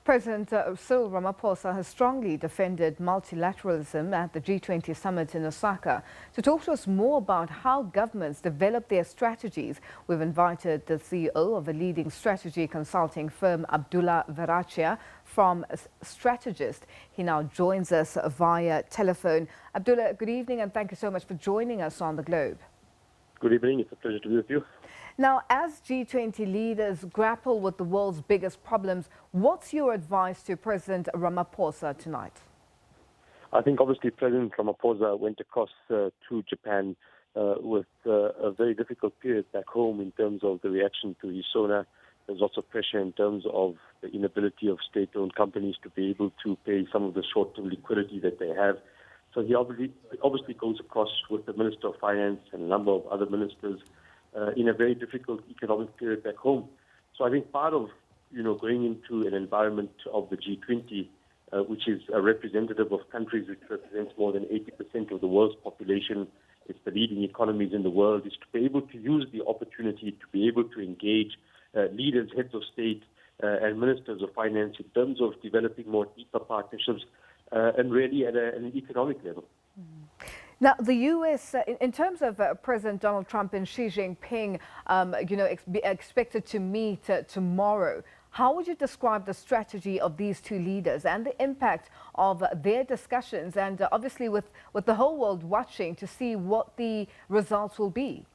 President Cyril Ramaphosa has strongly defended multilateralism at the G20 Summit in Osaka. To talk to us more about how governments develop their strategies, we've invited the CEO of a leading strategy consulting firm, Abdullah Verachia, from Strategist. He now joins us via telephone. Abdullah, good evening and thank you so much for joining us on The Globe. Good evening. It's a pleasure to be with you. Now, as G20 leaders grapple with the world's biggest problems, what's your advice to President Ramaphosa tonight? I think obviously President Ramaphosa went across to Japan with a very difficult period back home in terms of the reaction to his SONA. There's lots of pressure in terms of the inability of state-owned companies to be able to pay some of the short-term liquidity that they have. So he obviously goes across with the Minister of Finance and a number of other ministers in a very difficult economic period back home. So I think part of, going into an environment of the G20, which is a representative of countries which represents more than 80% of the world's population, it's the leading economies in the world, is to be able to use the opportunity to be able to engage leaders, heads of state, and ministers of finance in terms of developing more deeper partnerships and really at an economic level. Now, the U.S., in terms of President Donald Trump and Xi Jinping, expected to meet tomorrow, how would you describe the strategy of these two leaders and the impact of their discussions, and obviously with the whole world watching to see what the results will be?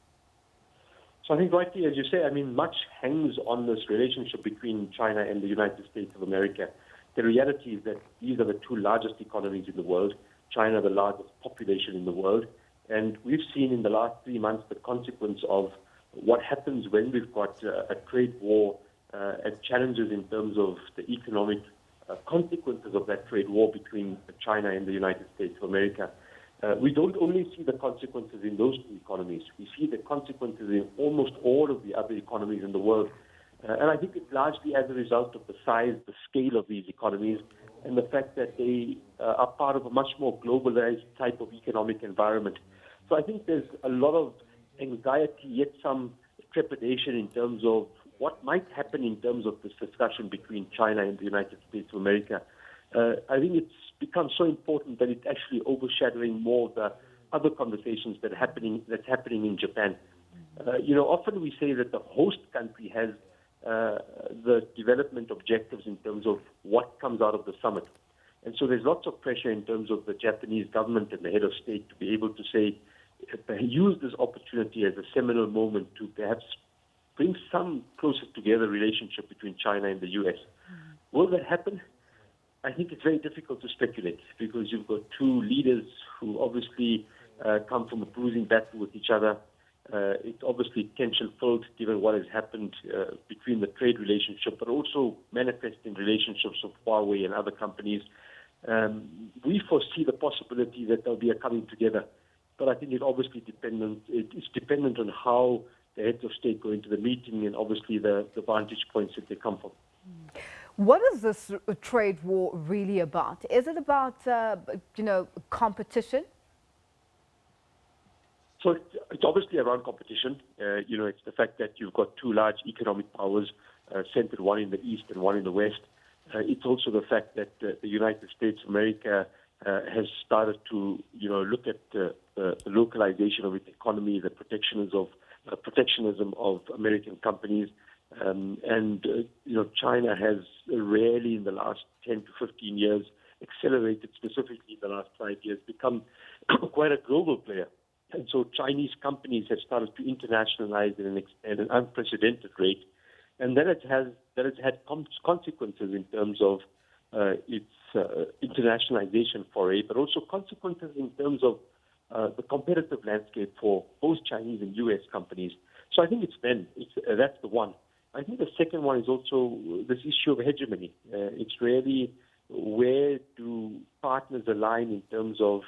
So I think rightly, as you say, much hangs on this relationship between China and the United States of America. The reality is that these are the two largest economies in the world. China, the largest population in the world. And we've seen in the last 3 months the consequence of what happens when we've got a trade war and challenges in terms of the economic consequences of that trade war between China and the United States of America. We don't only see the consequences in those two economies. We see the consequences in almost all of the other economies in the world. And I think it's largely as a result of the size, the scale of these economies, and the fact that they are part of a much more globalized type of economic environment. So I think there's a lot of anxiety, yet some trepidation in terms of what might happen in terms of this discussion between China and the United States of America. I think it's become so important that it's actually overshadowing more of the other conversations that's happening in Japan. Often we say that the host country has the development objectives in terms of what comes out of the summit. And so there's lots of pressure in terms of the Japanese government and the head of state to be able to say, use this opportunity as a seminal moment to perhaps bring some closer together relationship between China and the U.S. Will that happen? I think it's very difficult to speculate because you've got two leaders who obviously come from a bruising battle with each other. It's obviously tension-filled given what has happened between the trade relationship, but also manifest in relationships of Huawei and other companies. We foresee the possibility that there'll be a coming together, but I think it's dependent on how the heads of state go into the meeting and obviously the vantage points that they come from. What is this trade war really about? Is it about, competition? So it's obviously around competition. It's the fact that you've got two large economic powers centered, one in the east and one in the west. It's also the fact that the United States of America has started to, look at the localization of its economy, the protectionism of American companies. China has really in the last 10 to 15 years accelerated, specifically in the last 5 years, become quite a global player. And so Chinese companies have started to internationalize at an unprecedented rate. And then it has had consequences in terms of its internationalization foray, but also consequences in terms of the competitive landscape for both Chinese and U.S. companies. So I think that's the one. I think the second one is also this issue of hegemony. It's really where do partners align in terms of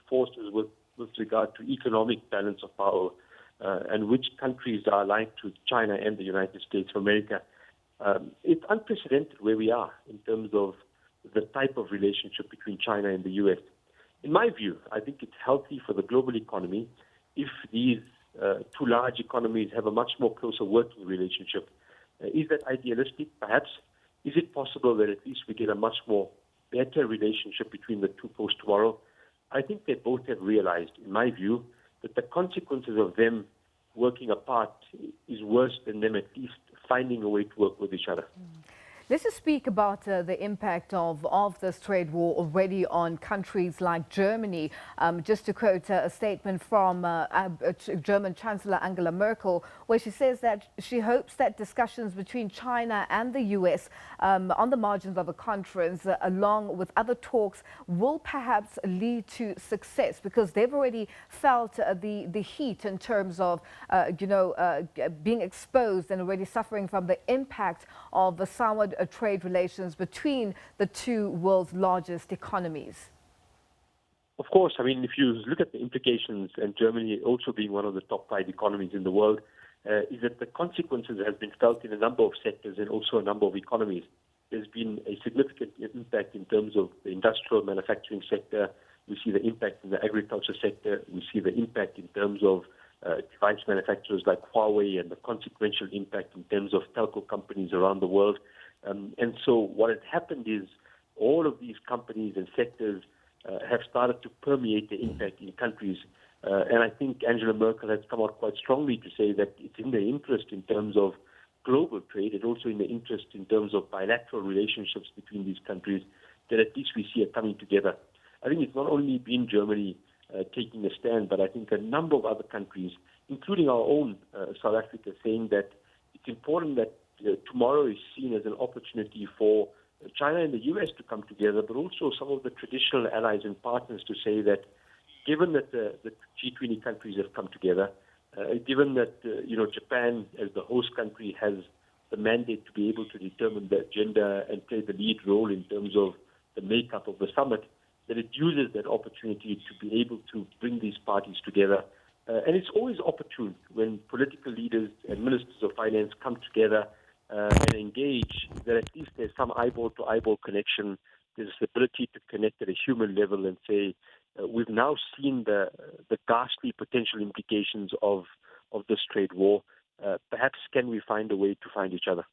forces with regard to economic balance of power, and which countries are aligned to China and the United States of America. It's unprecedented where we are in terms of the type of relationship between China and the U.S. In my view, I think it's healthy for the global economy if these two large economies have a much more closer working relationship. Is that idealistic? Perhaps. is it possible that at least we get a much more better relationship between the two post tomorrow? I think they both have realized, in my view, that the consequences of them working apart is worse than them at least finding a way to work with each other. Let's just speak about the impact of this trade war already on countries like Germany. Just to quote a statement from German Chancellor Angela Merkel, where she says that she hopes that discussions between China and the US on the margins of a conference, along with other talks, will perhaps lead to success, because they've already felt the heat in terms of, being exposed and already suffering from the impact of the soured trade relations between the two world's largest economies. Of course, I mean, if you look at the implications, and Germany also being one of the top 5 economies in the world, is that the consequences have been felt in a number of sectors and also a number of economies. There's been a significant impact in terms of the industrial manufacturing sector. We see the impact in the agriculture sector. We see the impact in terms of device manufacturers like Huawei, and the consequential impact in terms of telco companies around the world. And so what had happened is all of these companies and sectors have started to permeate the impact in countries. And I think Angela Merkel has come out quite strongly to say that it's in their interest in terms of global trade, and also in the interest in terms of bilateral relationships between these countries, that at least we see it coming together. I think it's not only been Germany taking a stand, but I think a number of other countries, including our own South Africa, saying that it's important that tomorrow is seen as an opportunity for China and the US to come together, but also some of the traditional allies and partners to say that given that the G20 countries have come together, given that Japan as the host country has the mandate to be able to determine the agenda and play the lead role in terms of the makeup of the summit, that it uses that opportunity to be able to bring these parties together. And it's always opportune when political leaders and ministers of finance come together and engage, that at least there's some eyeball-to-eyeball connection. There's the ability to connect at a human level and say, we've now seen the ghastly potential implications of this trade war. Perhaps can we find a way to find each other?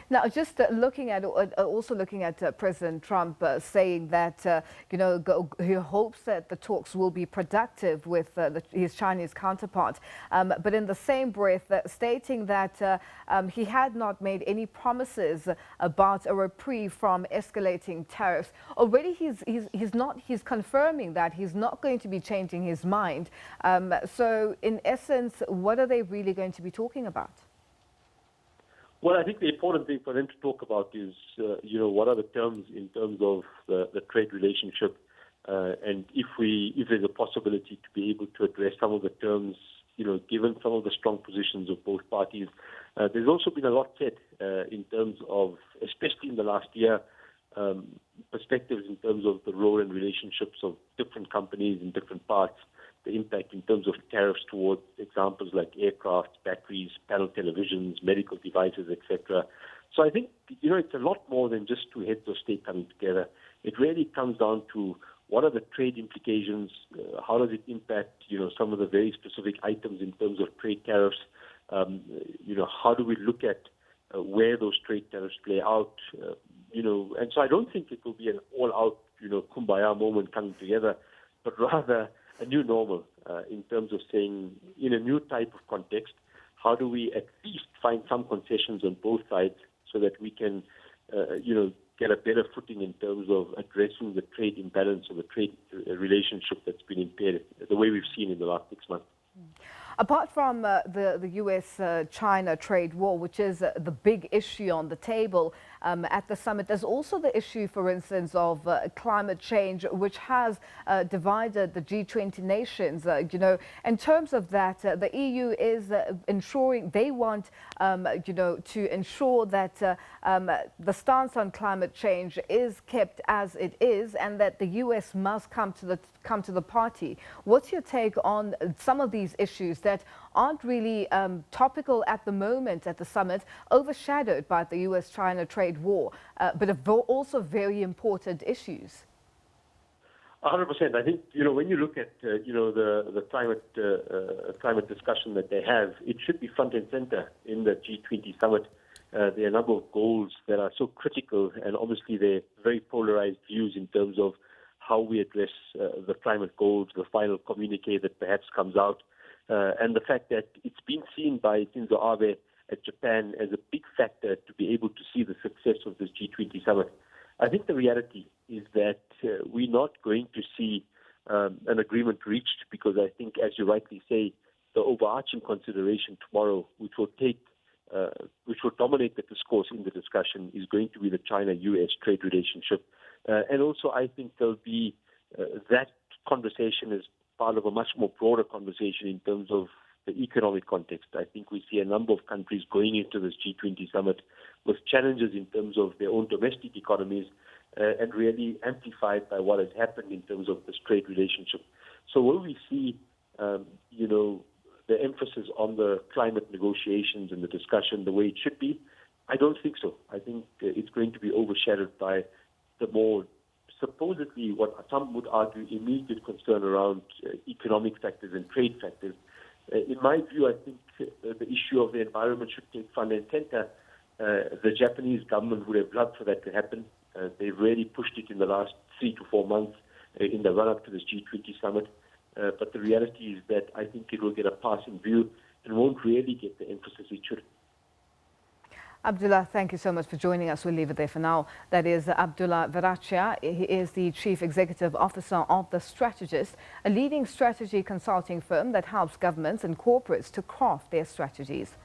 Now, just looking at President Trump saying that he hopes that the talks will be productive with his Chinese counterpart, but in the same breath stating that he had not made any promises about a reprieve from escalating tariffs. Already he's confirming that he's not going to be changing his mind. So in essence, what are they really going to be talking about? Well, I think the important thing for them to talk about is, what are the terms in terms of the trade relationship, and if there's a possibility to be able to address some of the terms, given some of the strong positions of both parties. There's also been a lot said in terms of, especially in the last year, perspectives in terms of the role and relationships of different companies in different parts, the impact in terms of tariffs towards examples like aircraft, batteries, panel televisions, medical devices, etc. So I think, it's a lot more than just two heads of state coming together. It really comes down to what are the trade implications, how does it impact, some of the very specific items in terms of trade tariffs, how do we look at where those trade tariffs play out, and so I don't think it will be an all-out, kumbaya moment coming together, but rather a new normal in terms of saying, in a new type of context, how do we at least find some concessions on both sides so that we can, get a better footing in terms of addressing the trade imbalance or the trade relationship that's been impaired, the way we've seen in the last 6 months. Apart from the US-China trade war, which is the big issue on the table at the summit, there's also the issue, for instance, of climate change, which has divided the G20 nations. In terms of that, the EU is ensuring they want, to ensure that the stance on climate change is kept as it is, and that the US must come to the party. What's your take on some of these issues that aren't really topical at the moment at the summit, overshadowed by the US-China trade war, but are also very important issues? 100%. I think, when you look at, the climate discussion that they have, it should be front and center in the G20 summit. there are a number of goals that are so critical, and obviously there are very polarized views in terms of how we address the climate goals, the final communique that perhaps comes out, and the fact that it's been seen by Shinzo Abe at Japan as a big factor to be able to see the success of this G20 summit. I think the reality is that we're not going to see an agreement reached, because I think, as you rightly say, the overarching consideration tomorrow, which will dominate the discourse in the discussion, is going to be the China-US trade relationship. And also, I think there'll be that conversation as part of a much more broader conversation in terms of the economic context. I think we see a number of countries going into this G20 summit with challenges in terms of their own domestic economies, and really amplified by what has happened in terms of this trade relationship. So will we see, the emphasis on the climate negotiations and the discussion the way it should be? I don't think so. I think it's going to be overshadowed by the more supposedly, what some would argue, immediate concern around economic factors and trade factors. In my view, I think the issue of the environment should take front and center. The Japanese government would have loved for that to happen. They've really pushed it in the last 3 to 4 months in the run-up to this G20 summit. But the reality is that I think it will get a passing view and won't really get the emphasis it should. Abdullah, thank you so much for joining us. We'll leave it there for now. That is Abdullah Verachia. He is the Chief Executive Officer of the Strategist, a leading strategy consulting firm that helps governments and corporates to craft their strategies.